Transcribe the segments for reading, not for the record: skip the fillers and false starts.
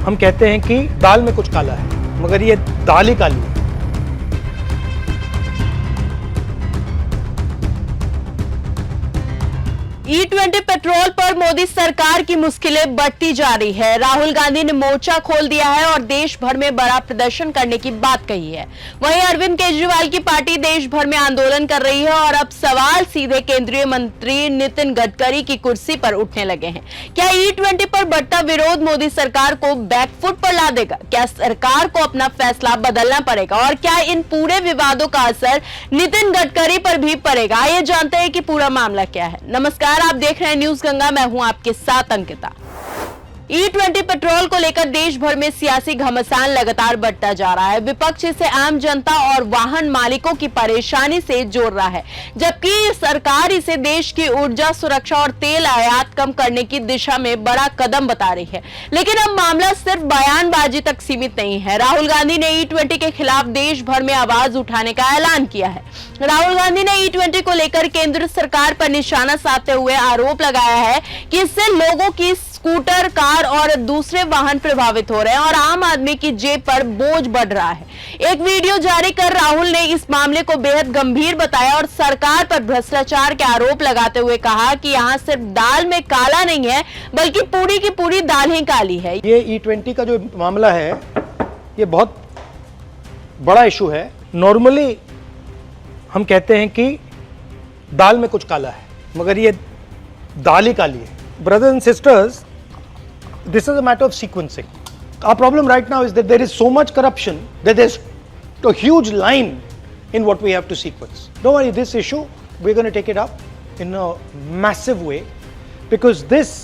हम कहते हैं कि दाल में कुछ काला है, मगर ये दाल ही काली है। E20 पेट्रोल पर मोदी सरकार की मुश्किलें बढ़ती जा रही है। राहुल गांधी ने मोर्चा खोल दिया है और देश भर में बड़ा प्रदर्शन करने की बात कही है। वहीं अरविंद केजरीवाल की पार्टी देश भर में आंदोलन कर रही है और अब सवाल सीधे केंद्रीय मंत्री नितिन गडकरी की कुर्सी पर उठने लगे हैं। क्या E20 पर बढ़ता विरोध मोदी सरकार को बैकफुट पर ला देगा? क्या सरकार को अपना फैसला बदलना पड़ेगा? और क्या इन पूरे विवादों का असर नितिन गडकरी पर भी पड़ेगा? आइए जानते हैं कि पूरा मामला क्या है। नमस्कार, आप देख रहे हैं न्यूज गंगा। मैं हूं आपके साथ अंकिता। E20 पेट्रोल को लेकर देश भर में सियासी घमासान लगातार बढ़ता जा रहा है। विपक्ष इसे आम जनता और वाहन मालिकों की परेशानी से जोड़ रहा है, जबकि सरकार इसे देश की ऊर्जा सुरक्षा और तेल आयात कम करने की दिशा में बड़ा कदम बता रही है। लेकिन अब मामला सिर्फ बयानबाजी तक सीमित नहीं है। राहुल गांधी ने E20 के खिलाफ देश भर में आवाज उठाने का ऐलान किया है। राहुल गांधी ने E20 को लेकर केंद्र सरकार पर निशाना साधते हुए आरोप लगाया है कि इससे लोगों की स्कूटर, कार और दूसरे वाहन प्रभावित हो रहे हैं और आम आदमी की जेब पर बोझ बढ़ रहा है। एक वीडियो जारी कर राहुल ने इस मामले को बेहद गंभीर बताया और सरकार पर भ्रष्टाचार के आरोप लगाते हुए कहा कि यहां सिर्फ दाल में काला नहीं है, बल्कि पूरी की पूरी दाल ही काली है। ये E20 का जो मामला है, ये बहुत बड़ा इशू है। नॉर्मली हम कहते हैं कि दाल में कुछ काला है, मगर ये दाल ही काली है। Brothers and sisters, this is a matter of sequencing. Our problem right now is that there is so much corruption that there's a huge line in what we have to sequence. Don't worry, this issue, we're going to take it up in a massive way, because this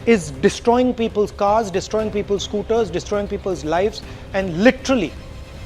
is destroying people's cars, destroying people's scooters, destroying people's lives, and literally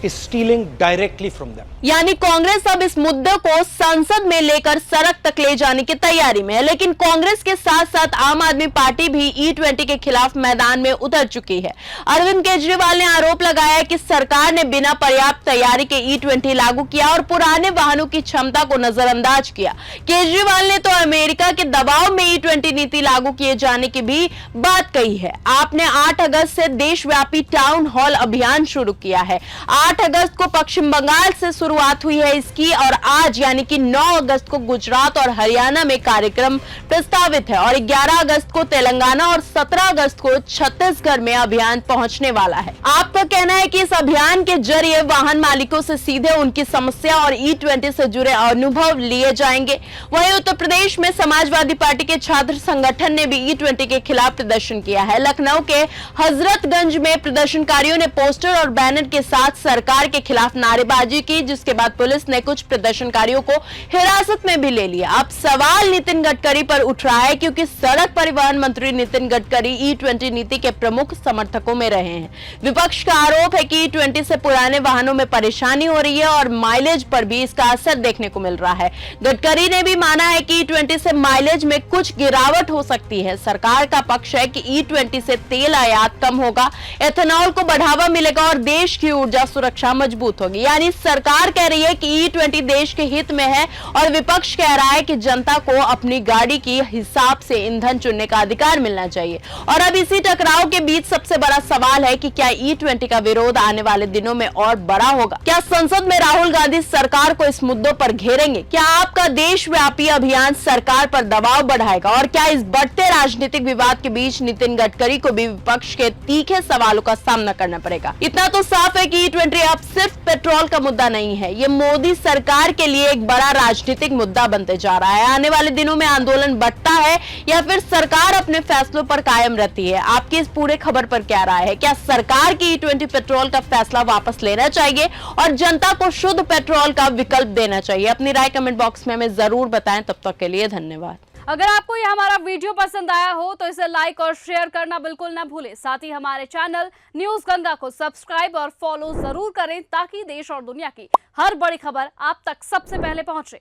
is stealing directly from them. यानी कांग्रेस अब इस मुद्दे को संसद में लेकर सड़क तक ले जाने की तैयारी में है। लेकिन कांग्रेस के साथ साथ आम आदमी पार्टी भी E20 के खिलाफ मैदान में उतर चुकी है। अरविंद केजरीवाल ने आरोप लगाया कि सरकार ने बिना पर्याप्त तैयारी के E20 लागू किया और पुराने वाहनों की क्षमता को नजरअंदाज किया। केजरीवाल ने तो अमेरिका के दबाव में E20 नीति लागू किए जाने की भी बात कही है। आपने 8 अगस्त से देशव्यापी टाउन हॉल अभियान शुरू किया है। 8 अगस्त को पश्चिम बंगाल से शुरुआत हुई है इसकी और आज यानी कि 9 अगस्त को गुजरात और हरियाणा में कार्यक्रम प्रस्तावित है और 11 अगस्त को तेलंगाना और 17 अगस्त को छत्तीसगढ़ में अभियान पहुंचने वाला है। आपका कहना है कि इस अभियान के जरिए वाहन मालिकों से सीधे उनकी समस्या और E20 से जुड़े अनुभव लिए जाएंगे। वहीं उत्तर प्रदेश में समाजवादी पार्टी के छात्र संगठन ने भी E20 के खिलाफ प्रदर्शन किया है। लखनऊ के हजरतगंज में प्रदर्शनकारियों ने पोस्टर और बैनर के साथ सरकार के खिलाफ नारेबाजी की, जिसके बाद पुलिस ने कुछ प्रदर्शनकारियों को हिरासत में भी ले लिया। अब सवाल नितिन गडकरी पर उठ रहा है, क्योंकि सड़क परिवहन मंत्री नितिन गडकरी E20 नीति के प्रमुख समर्थकों में रहे हैं। विपक्ष का आरोप है कि E20 से पुराने वाहनों में परेशानी हो रही है और माइलेज पर भी इसका असर देखने को मिल रहा है। गडकरी ने भी माना है कि E20 से माइलेज में कुछ गिरावट हो सकती है। सरकार का पक्ष है कि E20 से तेल आयात कम होगा, एथेनॉल को बढ़ावा मिलेगा और देश की ऊर्जा सुरक्षा मजबूत होगी। यानी सरकार कह रही है कि E20 देश के हित में है और विपक्ष कह रहा है कि जनता को अपनी गाड़ी की हिसाब से ईंधन चुनने का अधिकार मिलना चाहिए। और अब इसी टकराव के बीच सबसे बड़ा सवाल है कि क्या E20 का विरोध आने वाले दिनों में और बड़ा होगा? क्या संसद में राहुल गांधी सरकार को इस मुद्दों पर घेरेंगे? क्या आपका देशव्यापी अभियान सरकार पर दबाव बढ़ाएगा? और क्या इस बढ़ते राजनीतिक विवाद के बीच नितिन गडकरी को भी विपक्ष के तीखे सवालों का सामना करना पड़ेगा? इतना तो साफ है कि E20 अब सिर्फ पेट्रोल का मुद्दा नहीं है, ये मोदी सरकार के लिए एक बड़ा राजनीतिक मुद्दा बनते जा रहा है। आने वाले दिनों में आंदोलन बढ़ता है या फिर सरकार अपने फैसलों पर कायम रहती है? आपकी इस पूरे खबर पर क्या राय है? क्या सरकार की E20 पेट्रोल का फैसला वापस लेना चाहिए और जनता को शुद्ध पेट्रोल का विकल्प देना चाहिए? अपनी राय कमेंट बॉक्स में हमें जरूर बताएं। तब तक के लिए धन्यवाद। अगर आपको ये हमारा वीडियो पसंद आया हो तो इसे लाइक और शेयर करना बिल्कुल ना भूलें। साथ ही हमारे चैनल न्यूज गंगा को सब्सक्राइब और फॉलो जरूर करें, ताकि देश और दुनिया की हर बड़ी खबर आप तक सबसे पहले पहुंचे।